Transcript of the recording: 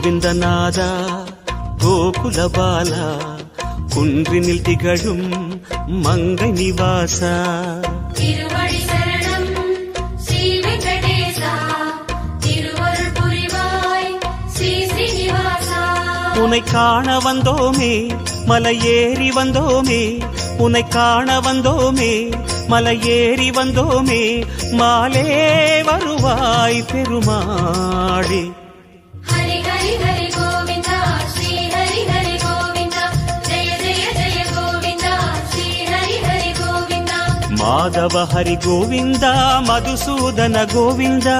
கோவிந்தநாதா கோகுலபாலா குன்றினில் திகழும் மங்கை நிவாசா திருவடி சரணம் ஸ்ரீ வெங்கடேசா திருவருள் புரிவாய் ஸ்ரீ ஸ்ரீனிவாசா. உன்னை காண வந்தோமே மலையேறி வந்தோமே, உன்னை காண வந்தோமே மலையேறி வந்தோமே, மாலே வருவாய் பெருமாளே. ஹரி ஹரி ஹரி கோவிந்தா ஸ்ரீ ஹரி ஹரி கோவிந்தா, ஜெய ஜெய ஜெய கோவிந்தா ஸ்ரீ ஹரி ஹரி கோவிந்தா. மாதவ ஹரி கோவிந்தா மதுசூதன கோவிந்தா